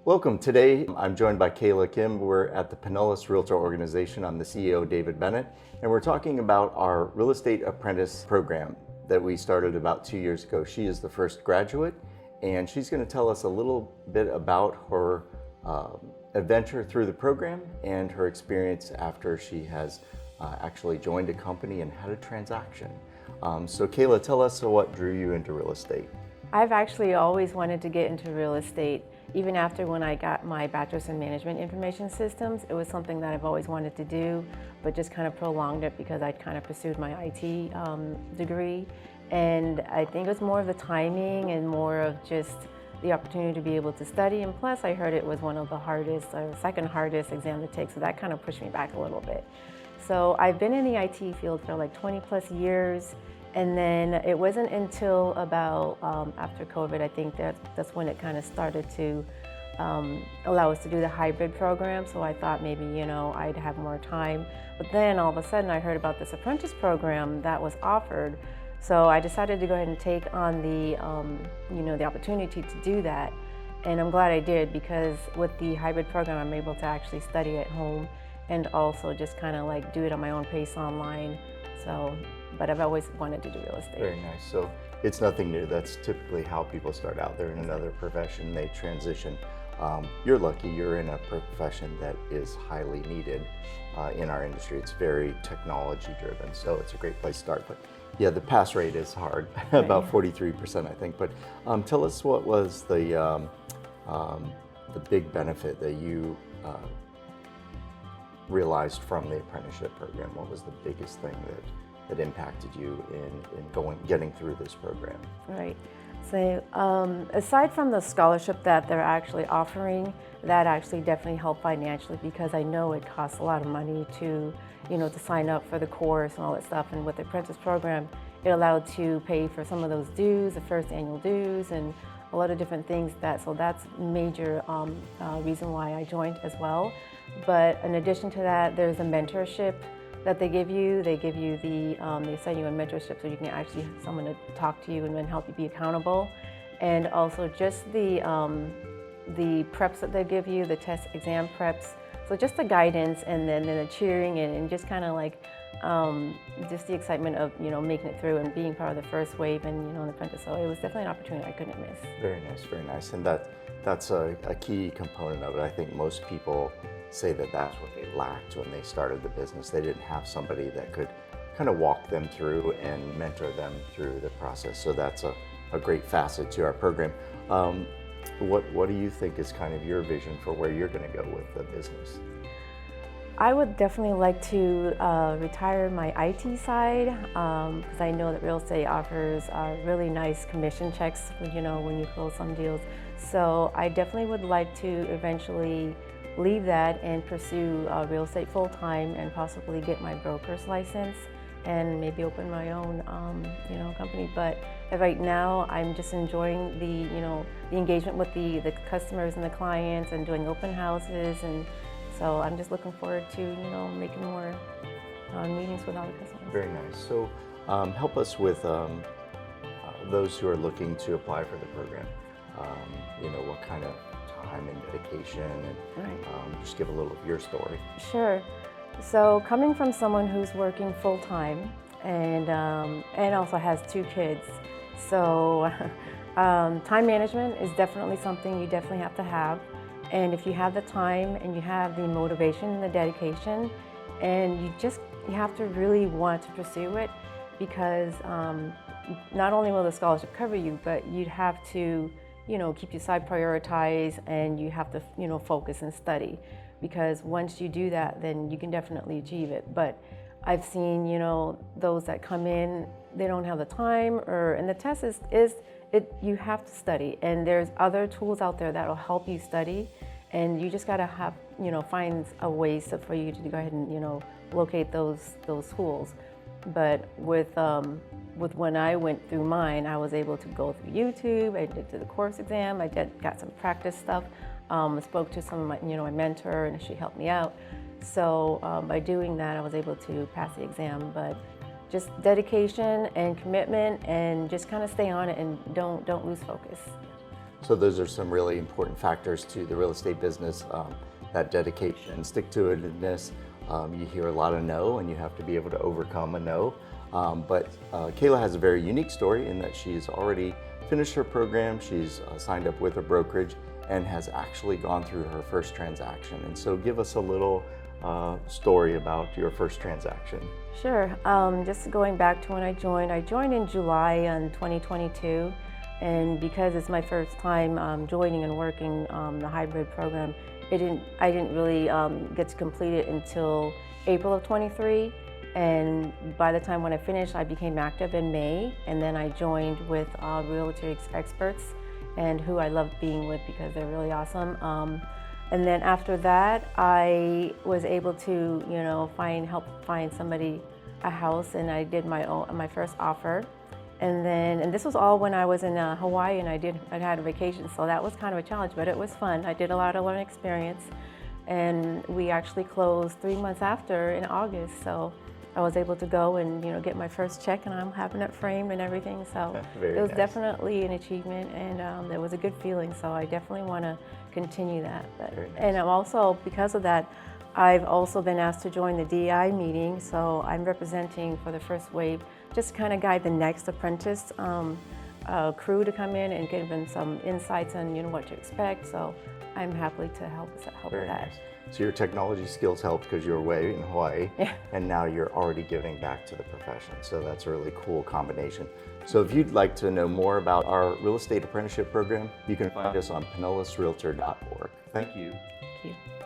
Welcome. Today I'm joined by Kayla Kim. We're at the Pinellas Realtor Organization. I'm the CEO, David Bennett, and we're talking about our Real Estate Apprentice program that we started about 2 years ago. She is the first graduate, and she's going to tell us a little bit about her adventure through the program and her experience after she has actually joined a company and had a transaction. So Kayla, tell us what drew you into real estate. I've actually always wanted to get into real estate. Even after when I got my bachelor's in management information systems, it was something that I've always wanted to do, but just kind of prolonged it because I'd kind of pursued my IT degree. And I think it was more of the timing and more of just the opportunity to be able to study. And plus I heard it was one of the hardest, or second hardest exam to take, so that kind of pushed me back a little bit. So I've been in the IT field for like 20 plus years. And then it wasn't until about after COVID, I think that's when it kind of started to allow us to do the hybrid program. So I thought maybe, I'd have more time. But then all of a sudden I heard about this apprentice program that was offered. So I decided to go ahead and take on the, the opportunity to do that. And I'm glad I did, because with the hybrid program, I'm able to actually study at home and also just kind of like do it at my own pace online. But I've always wanted to do real estate. Very nice. So it's nothing new. That's typically how people start out. They're in another profession, they transition. You're lucky you're in a profession that is highly needed in our industry. It's very technology driven, so it's a great place to start. But yeah, the pass rate is hard, about 43%, I think. But tell us, what was the big benefit that you realized from the apprenticeship program? What was the biggest thing that impacted you in getting through this program? Right. So aside from the scholarship that they're actually offering, that actually definitely helped financially, because I know it costs a lot of money to sign up for the course and all that stuff. And with the apprentice program, it allowed to pay for some of those dues, the first annual dues, and a lot of different things. So that's a major reason why I joined as well. But in addition to that, there's a mentorship that they give you. They give you they assign you a mentorship, so you can actually have someone to talk to you and then help you be accountable. And also just the preps that they give you, the test exam preps. So just the guidance, and then the cheering, and just kind of like just the excitement of making it through and being part of the first wave and an apprentice. So it was definitely an opportunity I couldn't miss. Very nice, very nice. And that's a key component of it. I think most people say that that's what they lacked when they started the business. They didn't have somebody that could kind of walk them through and mentor them through the process. So that's a great facet to our program. What do you think is kind of your vision for where you're going to go with the business? I would definitely like to retire my IT side, because I know that real estate offers really nice commission checks when you close some deals. So I definitely would like to eventually leave that and pursue real estate full-time, and possibly get my broker's license and maybe open my own company. But right now I'm just enjoying the engagement with the customers and the clients, and doing open houses, and so I'm just looking forward to making more meetings with all the customers. Very nice. So help us with those who are looking to apply for the program. What kind of time and dedication, and just give a little of your story. Sure. So coming from someone who's working full-time and also has 2 kids, so time management is definitely something you definitely have to have. And if you have the time and you have the motivation and the dedication, and you have to really want to pursue it, because not only will the scholarship cover you, but you'd have to keep your side prioritized, and you have to focus and study, because once you do that, then you can definitely achieve it. But I've seen those that come in, they don't have the time, and the test is you have to study, and there's other tools out there that will help you study, and you just got to have find a way for you to go ahead and locate those tools. But with when I went through mine, I was able to go through YouTube. I did the course exam. I got some practice stuff. I spoke to some of my my mentor, and she helped me out. So by doing that, I was able to pass the exam. But just dedication and commitment, and just kind of stay on it, and don't lose focus. So those are some really important factors to the real estate business, that dedication, stick-to-itiveness. You hear a lot of no, and you have to be able to overcome a no. But Kayla has a very unique story in that she's already finished her program, she's signed up with a brokerage, and has actually gone through her first transaction. And so give us a little story about your first transaction. Sure. Just going back to when I joined in July in 2022. And because it's my first time joining and working the hybrid program, I didn't really get to complete it until April of 23. And by the time when I finished, I became active in May. And then I joined with realtor experts, and who I love being with because they're really awesome. And then after that, I was able to, help find somebody a house, and I did my first offer. And this was all when I was in Hawaii, and I had a vacation, so that was kind of a challenge, but it was fun. I did a lot of learning experience, and we actually closed 3 months after in August. So I was able to go and get my first check, and I'm having it framed and everything. So it was definitely an achievement, and it was a good feeling. So I definitely want to continue that. And I'm also, because of that, I've also been asked to join the DEI meeting. So I'm representing for the first wave, just kind of guide the next apprentice crew to come in and give them some insights on what to expect. So I'm happy to help with that. Nice. So your technology skills helped because you were away in Hawaii, yeah. And now you're already giving back to the profession. So that's a really cool combination. So if you'd like to know more about our real estate apprenticeship program, you can find us on pinellasrealtor.org. Thank you. Thank you.